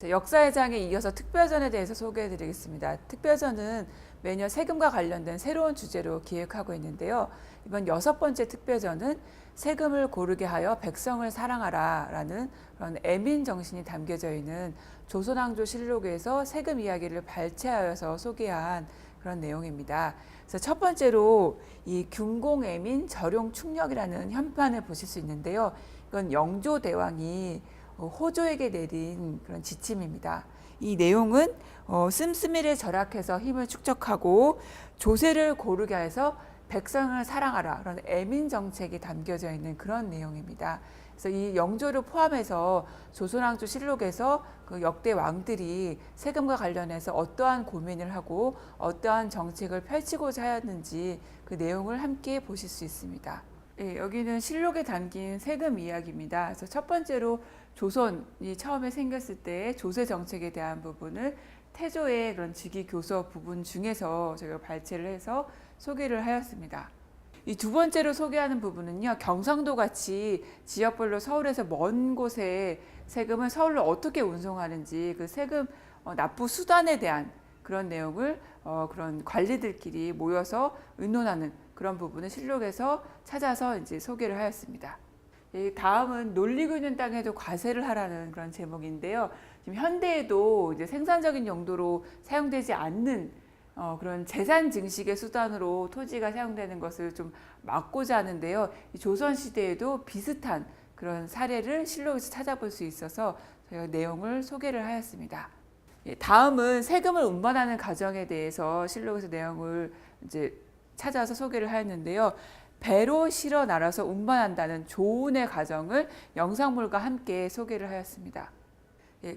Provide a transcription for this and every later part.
역사의 장에 이어서 특별전에 대해서 소개해 드리겠습니다. 특별전은 매년 세금과 관련된 새로운 주제로 기획하고 있는데요. 이번 6번째 특별전은 세금을 고르게 하여 백성을 사랑하라 라는 그런 애민 정신이 담겨져 있는 조선왕조실록에서 세금 이야기를 발췌하여서 소개한 그런 내용입니다. 그래서 첫 번째로 이 균공애민 절용충력이라는 현판을 보실 수 있는데요. 이건 영조대왕이 호조에게 내린 그런 지침입니다. 이 내용은 씀씀이를 절약해서 힘을 축적하고 조세를 고르게 해서 백성을 사랑하라 그런 애민 정책이 담겨져 있는 그런 내용입니다. 그래서 이 영조를 포함해서 조선왕조 실록에서 그 역대 왕들이 세금과 관련해서 어떠한 고민을 하고 어떠한 정책을 펼치고자 하였는지 그 내용을 함께 보실 수 있습니다. 예, 여기는 실록에 담긴 세금 이야기입니다. 그래서 첫 번째로 조선이 처음에 생겼을 때 조세 정책에 대한 부분을 태조의 그런 직위 교서 부분 중에서 저희가 발췌를 해서 소개를 하였습니다. 이 두 번째로 소개하는 부분은요, 경상도 같이 지역별로 서울에서 먼 곳에 세금을 서울로 어떻게 운송하는지 그 세금 납부 수단에 대한 그런 내용을 그런 관리들끼리 모여서 의논하는 그런 부분을 실록에서 찾아서 이제 소개를 하였습니다. 다음은 놀리고 있는 땅에도 과세를 하라는 그런 제목인데요. 지금 현대에도 이제 생산적인 용도로 사용되지 않는 그런 재산 증식의 수단으로 토지가 사용되는 것을 좀 막고자 하는데요. 이 조선 시대에도 비슷한 그런 사례를 실록에서 찾아볼 수 있어서 저희가 내용을 소개를 하였습니다. 다음은 세금을 운반하는 과정에 대해서 실록에서 내용을 이제 찾아서 소개를 하였는데요. 배로 실어 나눠서 운반한다는 조운의 과정을 영상물과 함께 소개를 하였습니다.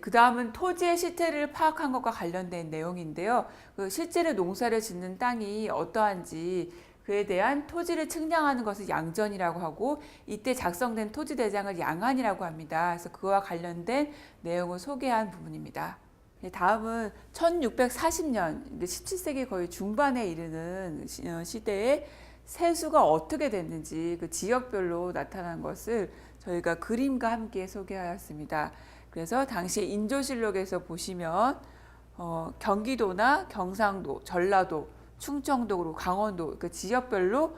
그 다음은 토지의 실태를 파악한 것과 관련된 내용인데요. 실제로 농사를 짓는 땅이 어떠한지 그에 대한 토지를 측량하는 것을 양전이라고 하고 이때 작성된 토지대장을 양안이라고 합니다. 그래서 그와 관련된 내용을 소개한 부분입니다. 다음은 1640년, 17세기 거의 중반에 이르는 시대에 세수가 어떻게 됐는지 그 지역별로 나타난 것을 저희가 그림과 함께 소개하였습니다. 그래서 당시 인조실록에서 보시면 경기도나 경상도, 전라도, 충청도, 강원도 그 지역별로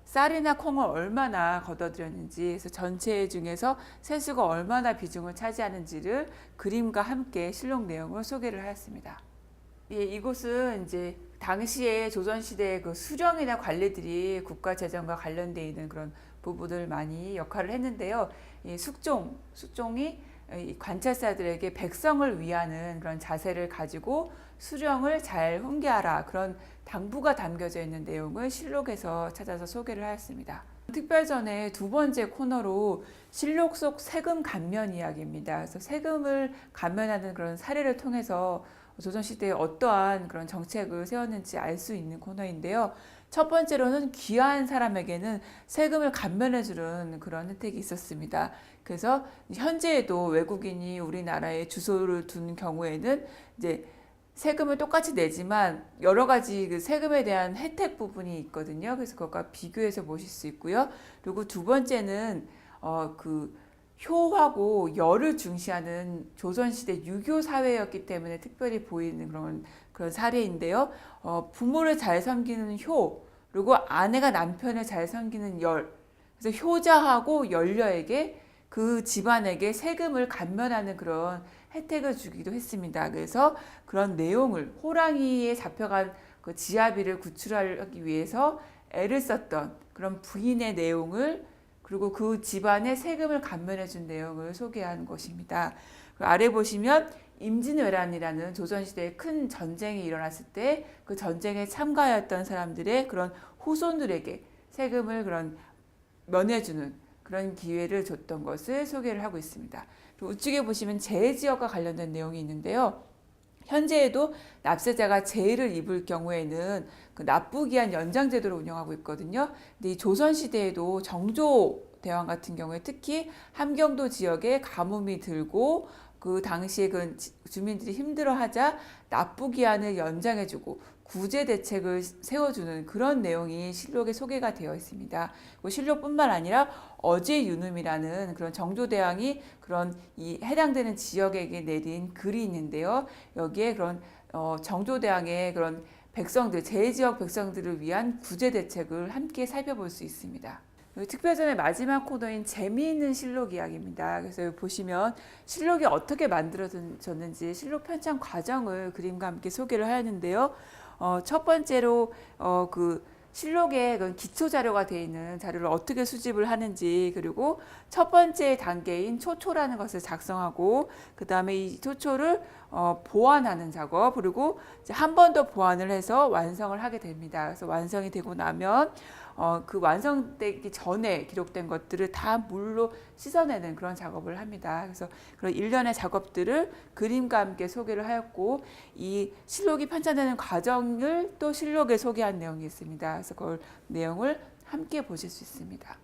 쌀이나 콩을 얼마나 걷어들였는지 그래서 전체 중에서 세수가 얼마나 비중을 차지하는지를 그림과 함께 실록 내용을 소개를 하였습니다. 예, 이곳은 이제 당시에 조선시대의 그 수령이나 관리들이 국가 재정과 관련되어 있는 그런 부분을 많이 역할을 했는데요. 이 숙종이 관찰사들에게 백성을 위하는 그런 자세를 가지고 수령을 잘 훈계하라 그런 당부가 담겨져 있는 내용을 실록에서 찾아서 소개를 하였습니다. 특별전의 두 번째 코너로 실록 속 세금 감면 이야기입니다. 그래서 세금을 감면하는 그런 사례를 통해서 조선시대에 어떠한 그런 정책을 세웠는지 알 수 있는 코너인데요. 첫 번째로는 귀한 사람에게는 세금을 감면해주는 그런 혜택이 있었습니다. 그래서 현재에도 외국인이 우리나라에 주소를 둔 경우에는 이제 세금을 똑같이 내지만 여러 가지 그 세금에 대한 혜택 부분이 있거든요. 그래서 그것과 비교해서 보실 수 있고요. 그리고 두 번째는 그 효하고 열을 중시하는 조선시대 유교 사회였기 때문에 특별히 보이는 그런 사례인데요. 부모를 잘 섬기는 효, 그리고 아내가 남편을 잘 섬기는 열. 그래서 효자하고 열녀에게 그 집안에게 세금을 감면하는 그런 혜택을 주기도 했습니다. 그래서 그런 내용을 호랑이에 잡혀간 그 지아비를 구출하기 위해서 애를 썼던 그런 부인의 내용을 그리고 그 집안에 세금을 감면해 준 내용을 소개한 것입니다. 아래 보시면 임진왜란이라는 조선시대에 큰 전쟁이 일어났을 때 그 전쟁에 참가하였던 사람들의 그런 후손들에게 세금을 그런 면해주는 그런 기회를 줬던 것을 소개를 하고 있습니다. 그리고 우측에 보시면 재해지역과 관련된 내용이 있는데요. 현재에도 납세자가 재해를 입을 경우에는 그 납부기한 연장제도를 운영하고 있거든요. 근데 이 조선시대에도 정조대왕 같은 경우에 특히 함경도 지역에 가뭄이 들고 그 당시에 그 주민들이 힘들어하자 납부기한을 연장해주고 구제 대책을 세워주는 그런 내용이 실록에 소개가 되어 있습니다. 실록뿐만 아니라 어제 유눔이라는 그런 정조대왕이 그런 이 해당되는 지역에게 내린 글이 있는데요. 여기에 그런 정조대왕의 그런 백성들, 제 지역 백성들을 위한 구제 대책을 함께 살펴볼 수 있습니다. 특별전의 마지막 코너인 재미있는 실록 이야기입니다. 그래서 보시면 실록이 어떻게 만들어졌는지 실록 편찬 과정을 그림과 함께 소개를 하였는데요. 첫 번째로 그 실록에 기초 자료가 되어 있는 자료를 어떻게 수집을 하는지, 그리고 첫 번째 단계인 초초라는 것을 작성하고 그 다음에 이 초초를 보완하는 작업, 그리고 한 번 더 보완을 해서 완성을 하게 됩니다. 그래서 완성이 되고 나면 그 완성되기 전에 기록된 것들을 다 물로 씻어내는 그런 작업을 합니다. 그래서 그런 일련의 작업들을 그림과 함께 소개를 하였고, 이 실록이 편찬되는 과정을 또 실록에 소개한 내용이 있습니다. 그래서 그 내용을 함께 보실 수 있습니다.